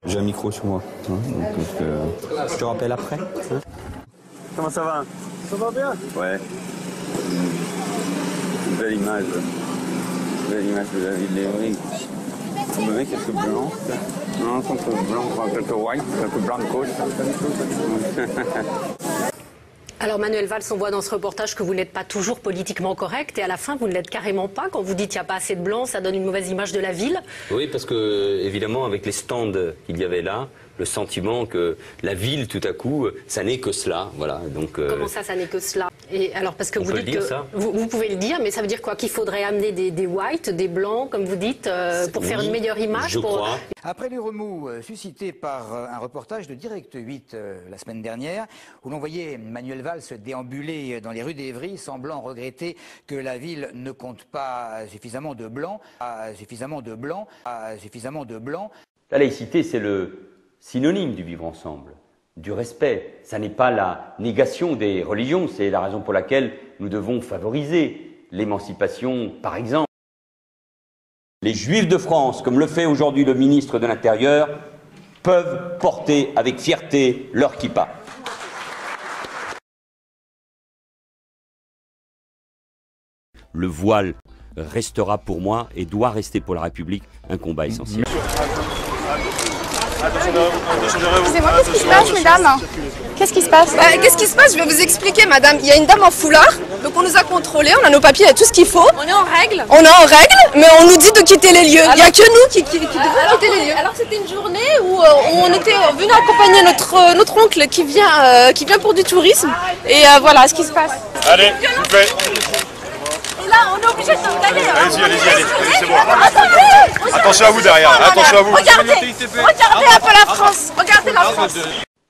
J'ai un micro sur moi, hein, donc je te rappelle après. Hein. Comment ça va? Ça va bien? Ouais. Belle image. Belle image de la ville d'Evry. On me met quelques blancs. Non, quelques blancs, quelques white, quelques blancos. Alors Manuel Valls, on voit dans ce reportage que vous n'êtes pas toujours politiquement correct et à la fin vous ne l'êtes carrément pas. Quand vous dites qu'il n'y a pas assez de blancs, ça donne une mauvaise image de la ville. Oui, parce que évidemment avec les stands qu'il y avait là, le sentiment que la ville tout à coup, ça n'est que cela. Voilà, donc, Comment ça n'est que cela? Et alors parce que vous dites que ça vous pouvez le dire, mais ça veut dire quoi? Qu'il faudrait amener des whites, des blancs, comme vous dites, pour faire une meilleure image. Je crois. Après les remous suscités par un reportage de Direct 8 la semaine dernière, où l'on voyait Manuel Valls déambuler dans les rues d'Evry, semblant regretter que la ville ne compte pas suffisamment de blancs, La laïcité, c'est le synonyme du vivre ensemble, du respect. Ça n'est pas la négation des religions, c'est la raison pour laquelle nous devons favoriser l'émancipation, par exemple. Les Juifs de France, comme le fait aujourd'hui le ministre de l'Intérieur, peuvent porter avec fierté leur kippa. Le voile restera pour moi et doit rester pour la République un combat essentiel. Excusez-moi, qu'est-ce qui se passe, mesdames? Qu'est-ce qui se passe? Qu'est-ce qui se passe? Je vais vous expliquer, madame. Il y a une dame en foulard, donc on nous a contrôlés, on a nos papiers, il y a tout ce qu'il faut. On est en règle? On est en règle, mais on nous dit de quitter les lieux. Il n'y a que nous qui devons quitter les lieux. Alors c'était une journée où on était venu accompagner notre oncle qui vient pour du tourisme. Et voilà ce qui se passe. Allez, s'il vous plaît. Et là, on est obligé d'aller. Allez, c'est bon. Attention à vous derrière, attention à vous. Regardez un peu la France. Regardez la France.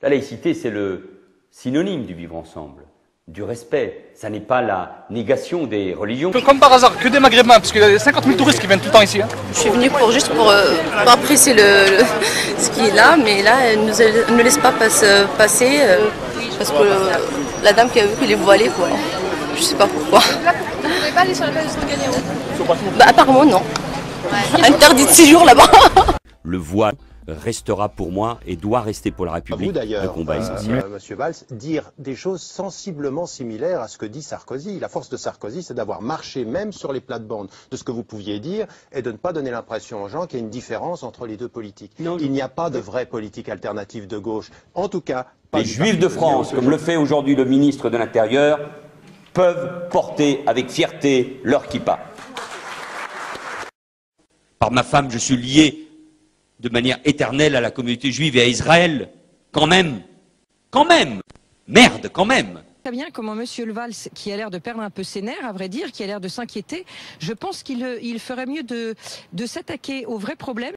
La laïcité, c'est le synonyme du vivre ensemble, du respect. Ça n'est pas la négation des religions. Comme par hasard, que des Maghrébins, parce qu'il y a 50 000 touristes qui viennent tout le temps ici. Je suis venue juste pour apprécier ce qui est là, mais là, elle ne nous laisse pas passer parce que la dame qui a vu qu'il est voilé, quoi. Je sais pas pourquoi. Là, vous ne pouvez pas aller sur la place du Trocadéro? Bah, apparemment, non. Interdit de séjour là-bas. Le voile restera pour moi et doit rester pour la République un combat essentiel. Monsieur Valls, dire des choses sensiblement similaires à ce que dit Sarkozy. La force de Sarkozy, c'est d'avoir marché même sur les plates-bandes de ce que vous pouviez dire et de ne pas donner l'impression aux gens qu'il y a une différence entre les deux politiques. Non, il n'y a pas de vraie politique alternative de gauche. En tout cas, les Juifs de France, comme le fait aujourd'hui le ministre de l'Intérieur, peuvent porter avec fierté leur kippa. Par ma femme, je suis lié de manière éternelle à la communauté juive et à Israël. Quand même. Merde, quand même. Très bien comment Monsieur Valls, qui a l'air de perdre un peu ses nerfs, à vrai dire, qui a l'air de s'inquiéter, je pense qu'il ferait mieux de s'attaquer au vrai problème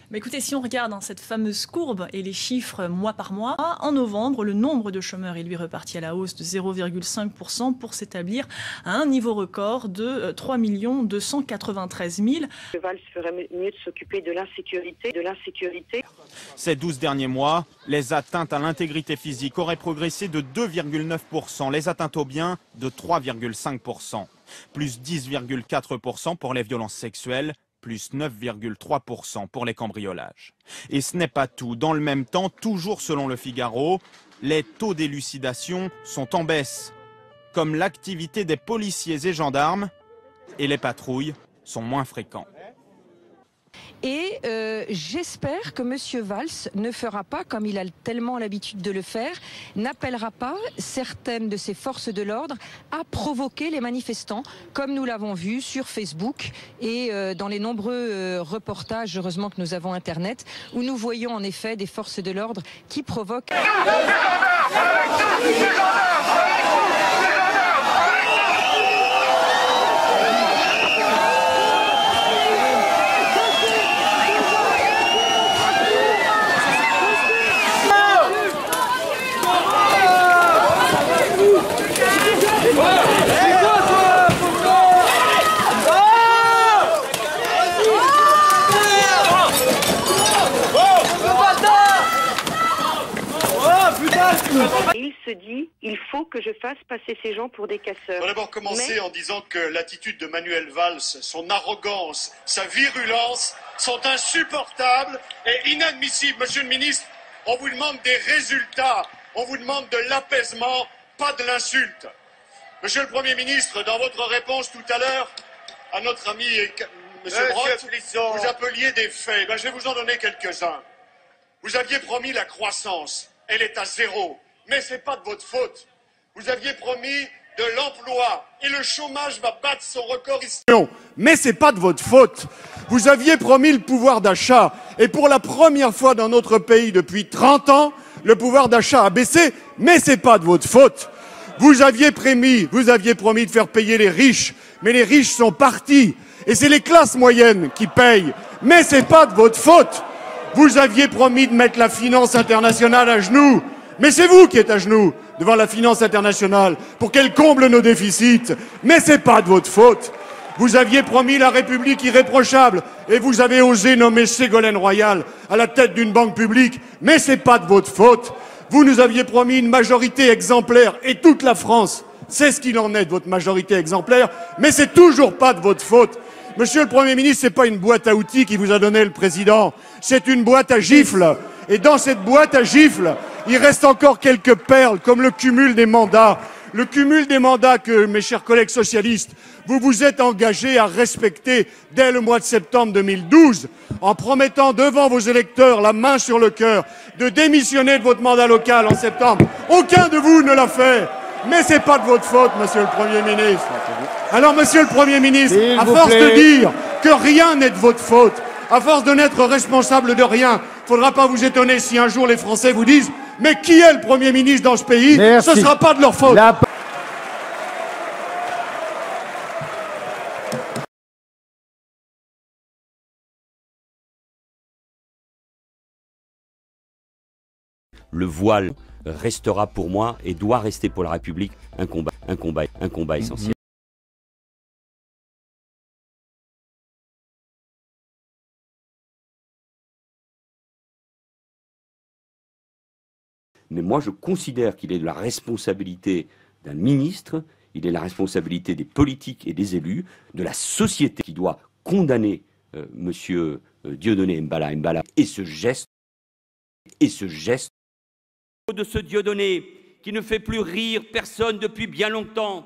Mais écoutez, si on regarde cette fameuse courbe et les chiffres mois par mois, en novembre, le nombre de chômeurs est lui reparti à la hausse de 0,5% pour s'établir à un niveau record de 3 293 000. Le Valls ferait mieux de s'occuper de l'insécurité. Ces 12 derniers mois, les atteintes à l'intégrité physique auraient progressé de 2,9%, les atteintes aux biens de 3,5%, plus 10,4% pour les violences sexuelles, plus 9,3% pour les cambriolages. Et ce n'est pas tout. Dans le même temps, toujours selon le Figaro, les taux d'élucidation sont en baisse, comme l'activité des policiers et gendarmes, et les patrouilles sont moins fréquentes. Et j'espère que Monsieur Valls ne fera pas, comme il a tellement l'habitude de le faire, n'appellera pas certaines de ses forces de l'ordre à provoquer les manifestants, comme nous l'avons vu sur Facebook et dans les nombreux reportages, heureusement que nous avons Internet, où nous voyons en effet des forces de l'ordre qui provoquent... Il se dit, il faut vraiment que je fasse passer ces gens pour des casseurs. Je vais d'abord commencer en disant que l'attitude de Manuel Valls, son arrogance, sa virulence sont insupportables et inadmissibles. Monsieur le ministre, on vous demande des résultats, on vous demande de l'apaisement, pas de l'insulte. Monsieur le Premier ministre, dans votre réponse tout à l'heure à notre ami Monsieur Brottes, vous appeliez des faits. Ben, je vais vous en donner quelques-uns. Vous aviez promis la croissance, elle est à 0, mais ce n'est pas de votre faute. Vous aviez promis de l'emploi et le chômage va battre son record ici. Non, mais ce n'est pas de votre faute. Vous aviez promis le pouvoir d'achat et pour la première fois dans notre pays depuis 30 ans, le pouvoir d'achat a baissé, mais ce n'est pas de votre faute. Vous aviez promis de faire payer les riches, mais les riches sont partis et c'est les classes moyennes qui payent, mais ce n'est pas de votre faute. Vous aviez promis de mettre la finance internationale à genoux, mais c'est vous qui êtes à genoux devant la finance internationale pour qu'elle comble nos déficits, mais c'est pas de votre faute. Vous aviez promis la République irréprochable et vous avez osé nommer Ségolène Royal à la tête d'une banque publique, mais c'est pas de votre faute. Vous nous aviez promis une majorité exemplaire et toute la France sait ce qu'il en est de votre majorité exemplaire, mais c'est toujours pas de votre faute. Monsieur le Premier ministre, c'est pas une boîte à outils qui vous a donné le président, c'est une boîte à gifles. Et dans cette boîte à gifles, il reste encore quelques perles, comme le cumul des mandats. Le cumul des mandats que, mes chers collègues socialistes, vous vous êtes engagés à respecter dès le mois de septembre 2012, en promettant devant vos électeurs, la main sur le cœur, de démissionner de votre mandat local en septembre. Aucun de vous ne l'a fait. Mais c'est pas de votre faute, monsieur le Premier ministre. Alors, monsieur le Premier ministre, à force de dire que rien n'est de votre faute, à force de n'être responsable de rien, il ne faudra pas vous étonner si un jour les Français vous disent « Mais qui est le Premier ministre dans ce pays ?» Ce ne sera pas de leur faute. Le voile restera pour moi et doit rester pour la République un combat essentiel. Mais moi, je considère qu'il est de la responsabilité d'un ministre, il est de la responsabilité des politiques et des élus, de la société qui doit condamner monsieur Dieudonné Mbala et ce geste de ce Dieudonné qui ne fait plus rire personne depuis bien longtemps,